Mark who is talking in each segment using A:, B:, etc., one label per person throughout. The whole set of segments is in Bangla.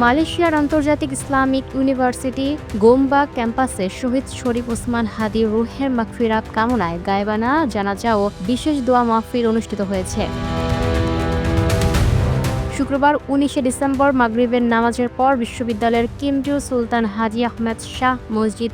A: মালয়েশিয়ার আন্তর্জাতিক ইসলামিক ইউনিভার্সিটি গোমবা ক্যাম্পাসে শহীদ শরীফ ওসমান হাদির রুহের মাগফিরাত কামনায় গায়বানা জানাজা ও বিশেষ দোয়া মাহফিল অনুষ্ঠিত হয়েছে। শুক্রবার 19 ডিসেম্বর মাগরিবের নামাজের পর বিশ্ববিদ্যালয়ের কিমজু সুলতান হাজি আহমেদ শাহ মসজিদ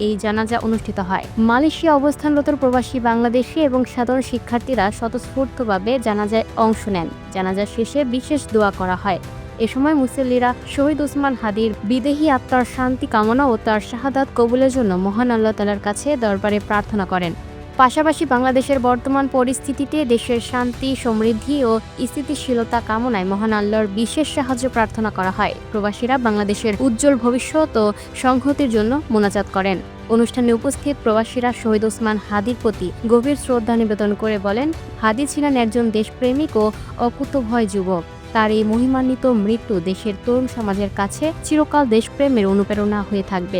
A: এই জানাজা অনুষ্ঠিত হয়। মালয়েশিয়া অবস্থানরত প্রবাসী বাংলাদেশি এবং সাধারণ শিক্ষার্থীরা স্বতঃস্ফূর্তভাবে জানাজায় অংশ নেন। জানাজা শেষে বিশেষ দোয়া করা হয়। এ সময় মুসল্লিরা শহীদ ওসমান হাদির বিদেহী আত্মার শান্তি কামনা ও তার শাহাদাত কবুলের জন্য মহান আল্লাহ তাআলার কাছে দরবারে প্রার্থনা করেন। পাশাপাশি বাংলাদেশের বর্তমান পরিস্থিতিতে দেশের শান্তি, সমৃদ্ধি ও স্থিতিশীলতা কামনায় মহান আল্লাহর বিশেষ সাহায্য প্রার্থনা করা হয়। প্রবাসীরা বাংলাদেশের উজ্জ্বল ভবিষ্যৎ ও সংহতির জন্য মোনাজাত করেন। অনুষ্ঠানে উপস্থিত প্রবাসীরা শহীদ ওসমান হাদির প্রতি গভীর শ্রদ্ধা নিবেদন করে বলেন, হাদি ছিলেন একজন দেশপ্রেমিক ও অকুতোভয় যুবক। তার এই মহিমান্বিত মৃত্যু দেশের তরুণ সমাজের কাছে চিরকাল দেশপ্রেমের অনুপ্রেরণা হয়ে থাকবে।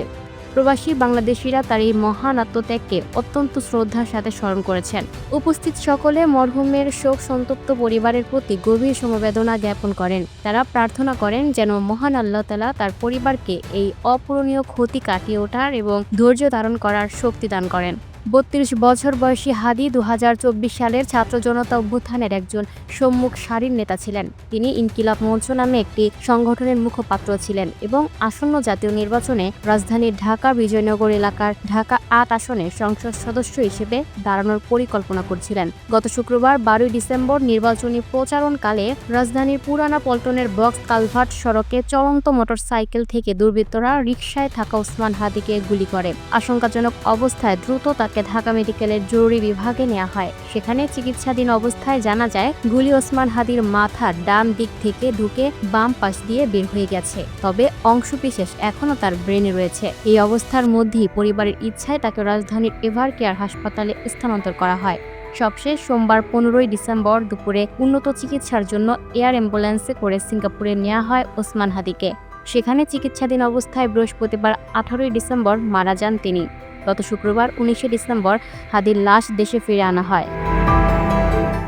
A: প্রবাসী বাংলাদেশিরা তার এই মহান আত্মত্যাগকে অত্যন্ত শ্রদ্ধার সাথে স্মরণ করেছেন। উপস্থিত সকলে মরহুমের শোক সন্তপ্ত পরিবারের প্রতি গভীর সমবেদনা জ্ঞাপন করেন। তারা প্রার্থনা করেন যেন মহান আল্লাহ তাআলা তার পরিবারকে এই অপূরণীয় ক্ষতি কাটিয়ে ওঠার এবং ধৈর্য ধারণ করার শক্তি দান করেন। ৩২ বছর বয়সী হাদি ২০২৪ সালের ছাত্র জনতা অভ্যুত্থানের একজন সম্মুখ সারির নেতা ছিলেন। তিনি ইনকিলাব মঞ্চ নামে একটি সংগঠনের মুখপাত্র ছিলেন এবং আসন্ন জাতীয় নির্বাচনে রাজধানীর ঢাকা বিজয়নগর এলাকার ঢাকা ৮ আসনে সংসদ সদস্য হিসেবে দাঁড়ানোর পরিকল্পনা করছিলেন। গত শুক্রবার ১২ ডিসেম্বর নির্বাচনী প্রচারণকালে রাজধানীর পুরানা পল্টনের বক্স কালভার্ট সড়কে চলন্ত মোটরসাইকেল থেকে দুর্বৃত্তরা রিকশায় থাকা ওসমান হাদিকে গুলি করে। আশঙ্কাজনক অবস্থায় দ্রুত তাকে ঢাকা মেডিকেলের জরুরি বিভাগে নেওয়া হয়। সেখানে চিকিৎসাধীন অবস্থায় জানা যায় গুলি ওসমান হাদির মাথার ডান দিক থেকে ঢুকে বাম পাশ দিয়ে বের হয়ে গেছে, তবে অংশবিশেষ এখনও তার ব্রেনে রয়েছে। এই অবস্থার মধ্যেই পরিবারের ইচ্ছায় তাকে রাজধানীর এভার কেয়ার হাসপাতালে স্থানান্তর করা হয়। সবশেষ সোমবার ১৫ ডিসেম্বর দুপুরে উন্নত চিকিৎসার জন্য এয়ার অ্যাম্বুলেন্সে করে সিঙ্গাপুরে নেওয়া হয় ওসমান হাদিকে। সেখানে চিকিৎসাধীন অবস্থায় বৃহস্পতিবার ১৮ ডিসেম্বর মারা যান তিনি। গত শুক্রবার ১৯ ডিসেম্বর হাদির লাশ দেশে ফিরে আনা হয়।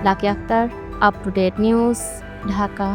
A: Lucky Akter, up to date news, Dhaka.